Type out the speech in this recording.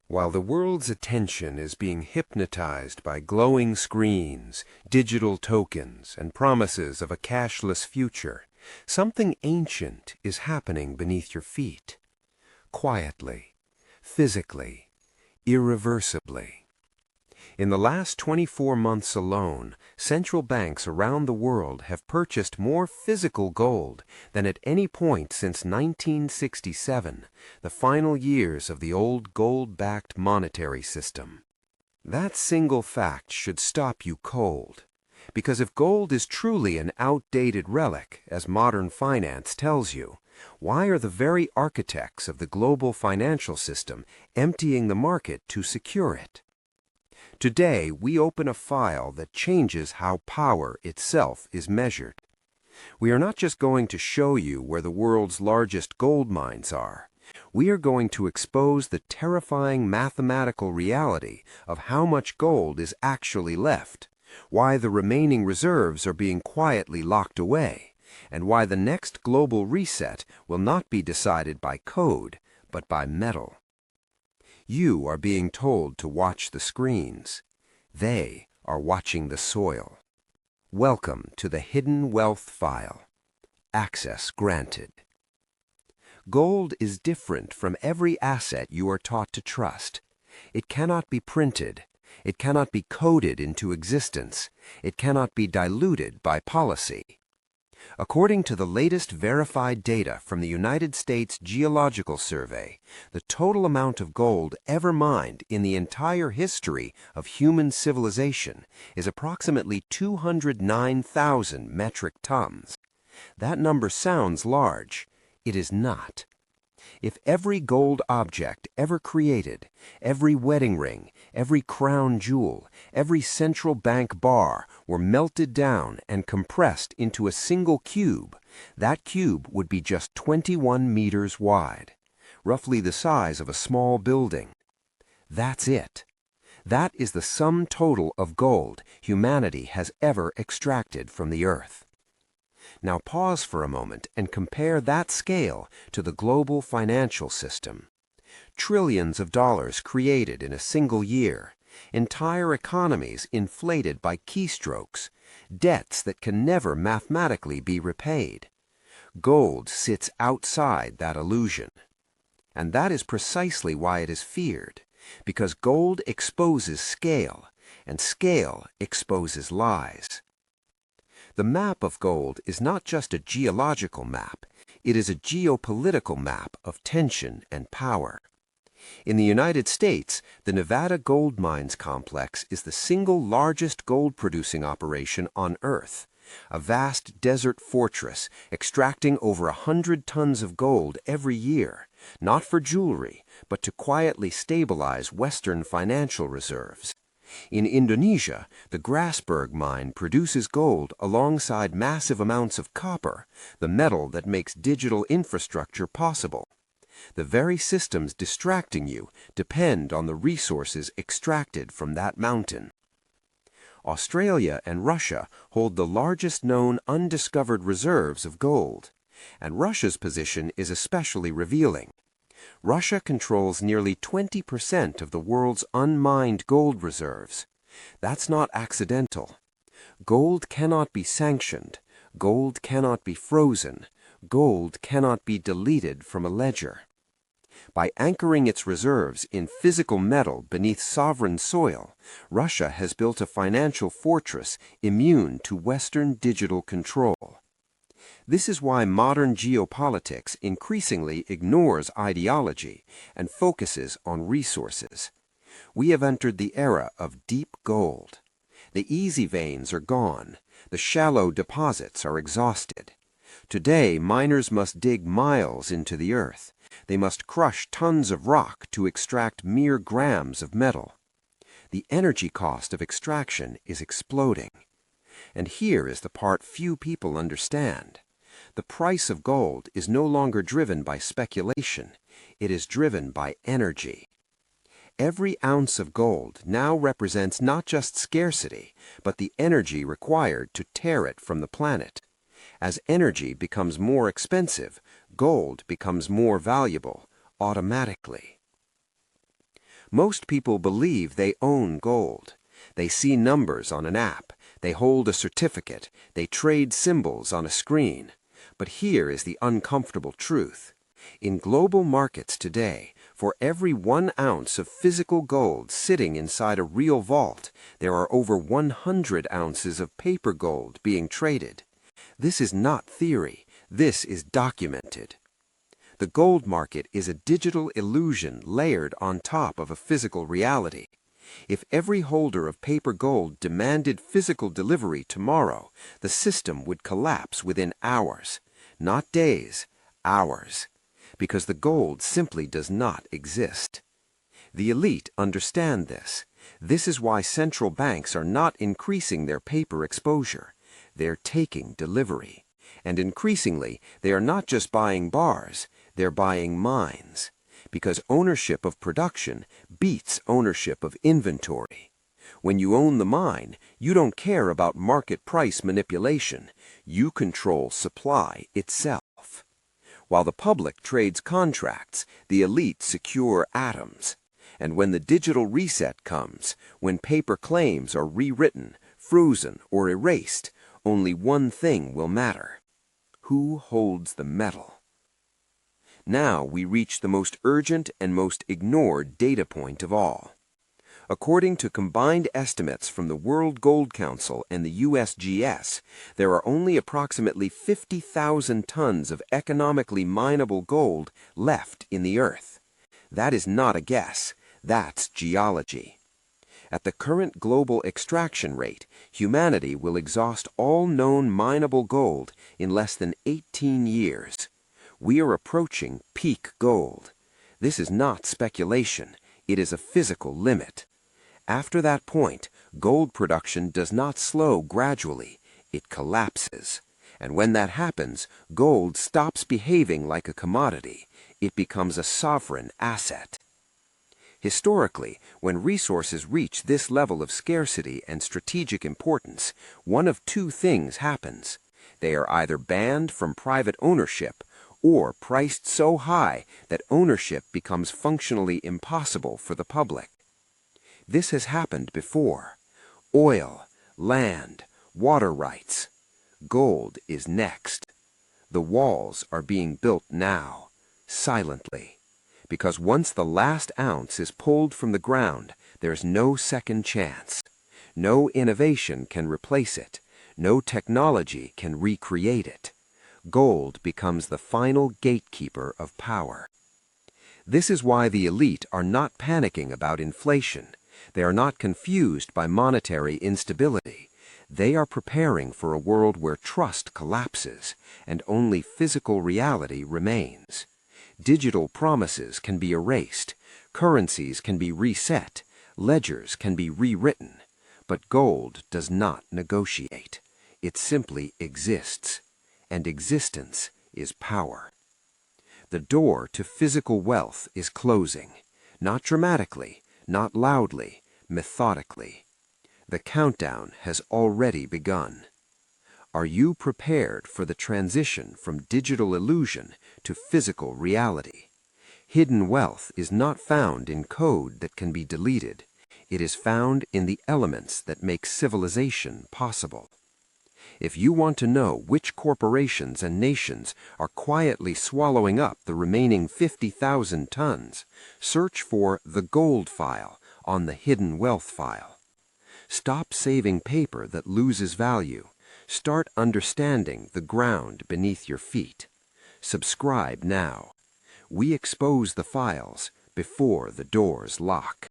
While the world's attention is being hypnotized by glowing screens, digital tokens, and promises of a cashless future, something ancient is happening beneath your feet. Quietly, physically, irreversibly. In the last 24 months alone, central banks around the world have purchased more physical gold than at any point since 1967, the final years of the old gold-backed monetary system. That single fact should stop you cold, because if gold is truly an outdated relic, as modern finance tells you, why are the very architects of the global financial system emptying the market to secure it? Today, we open a file that changes how power itself is measured. We are not just going to show you where the world's largest gold mines are. We are going to expose the terrifying mathematical reality of how much gold is actually left, why the remaining reserves are being quietly locked away, and why the next global reset will not be decided by code, but by metal. You are being told to watch the screens. They are watching the soil. Welcome to the Hidden Wealth File. Access granted. Gold is different from every asset you are taught to trust. It cannot be printed. It cannot be coded into existence. It cannot be diluted by policy. According to the latest verified data from the United States Geological Survey, the total amount of gold ever mined in the entire history of human civilization is approximately 209,000 metric tons. That number sounds large. It is not. If every gold object ever created, every wedding ring, every crown jewel, every central bank bar were melted down and compressed into a single cube, that cube would be just 21 meters wide, roughly the size of a small building. That's it. That is the sum total of gold humanity has ever extracted from the earth. Now pause for a moment and compare that scale to the global financial system. Trillions of dollars created in a single year, entire economies inflated by keystrokes, debts that can never mathematically be repaid. Gold sits outside that illusion. And that is precisely why it is feared, because gold exposes scale, and scale exposes lies. The map of gold is not just a geological map, it is a geopolitical map of tension and power. In the United States, the Nevada Gold Mines Complex is the single largest gold-producing operation on Earth, a vast desert fortress extracting over 100 tons of gold every year, not for jewelry, but to quietly stabilize Western financial reserves. In Indonesia, the Grasberg mine produces gold alongside massive amounts of copper, the metal that makes digital infrastructure possible. The very systems distracting you depend on the resources extracted from that mountain. Australia and Russia hold the largest known undiscovered reserves of gold, and Russia's position is especially revealing. Russia controls nearly 20% of the world's unmined gold reserves. That's not accidental. Gold cannot be sanctioned. Gold cannot be frozen. Gold cannot be deleted from a ledger. By anchoring its reserves in physical metal beneath sovereign soil, Russia has built a financial fortress immune to Western digital control. This is why modern geopolitics increasingly ignores ideology and focuses on resources. We have entered the era of deep gold. The easy veins are gone. The shallow deposits are exhausted. Today, miners must dig miles into the earth. They must crush tons of rock to extract mere grams of metal. The energy cost of extraction is exploding. And here is the part few people understand. The price of gold is no longer driven by speculation. It is driven by energy. Every ounce of gold now represents not just scarcity, but the energy required to tear it from the planet. As energy becomes more expensive, gold becomes more valuable automatically. Most people believe they own gold. They see numbers on an app. They hold a certificate. They trade symbols on a screen. But here is the uncomfortable truth. In global markets today, for every 1 ounce of physical gold sitting inside a real vault, there are over 100 ounces of paper gold being traded. This is not theory. This is documented. The gold market is a digital illusion layered on top of a physical reality. If every holder of paper gold demanded physical delivery tomorrow, the system would collapse within hours. Not days, hours. Because the gold simply does not exist. The elite understand this. This is why central banks are not increasing their paper exposure. They're taking delivery. And increasingly, they are not just buying bars, they're buying mines. Because ownership of production beats ownership of inventory. When you own the mine, you don't care about market price manipulation. You control supply itself. While the public trades contracts, the elite secure atoms. And when the digital reset comes, when paper claims are rewritten, frozen, or erased, only one thing will matter. Who holds the metal? Now we reach the most urgent and most ignored data point of all. According to combined estimates from the World Gold Council and the USGS, there are only approximately 50,000 tons of economically mineable gold left in the earth. That is not a guess. That's geology. At the current global extraction rate, humanity will exhaust all known mineable gold in less than 18 years. We are approaching peak gold. This is not speculation. It is a physical limit. After that point, gold production does not slow gradually. It collapses. And when that happens, gold stops behaving like a commodity. It becomes a sovereign asset. Historically, when resources reach this level of scarcity and strategic importance, one of two things happens. They are either banned from private ownership or priced so high that ownership becomes functionally impossible for the public. This has happened before. Oil, land, water rights. Gold is next. The walls are being built now, silently. Because once the last ounce is pulled from the ground, there's no second chance. No innovation can replace it. No technology can recreate it. Gold becomes the final gatekeeper of power. This is why the elite are not panicking about inflation. They are not confused by monetary instability. They are preparing for a world where trust collapses and only physical reality remains. Digital promises can be erased, currencies can be reset, ledgers can be rewritten. But gold does not negotiate. It simply exists. And existence is power. The door to physical wealth is closing, not dramatically, not loudly, methodically. The countdown has already begun. Are you prepared for the transition from digital illusion to physical reality? Hidden wealth is not found in code that can be deleted. It is found in the elements that make civilization possible. If you want to know which corporations and nations are quietly swallowing up the remaining 50,000 tons, search for the gold file on the hidden wealth file. Stop saving paper that loses value. Start understanding the ground beneath your feet. Subscribe now. We expose the files before the doors lock.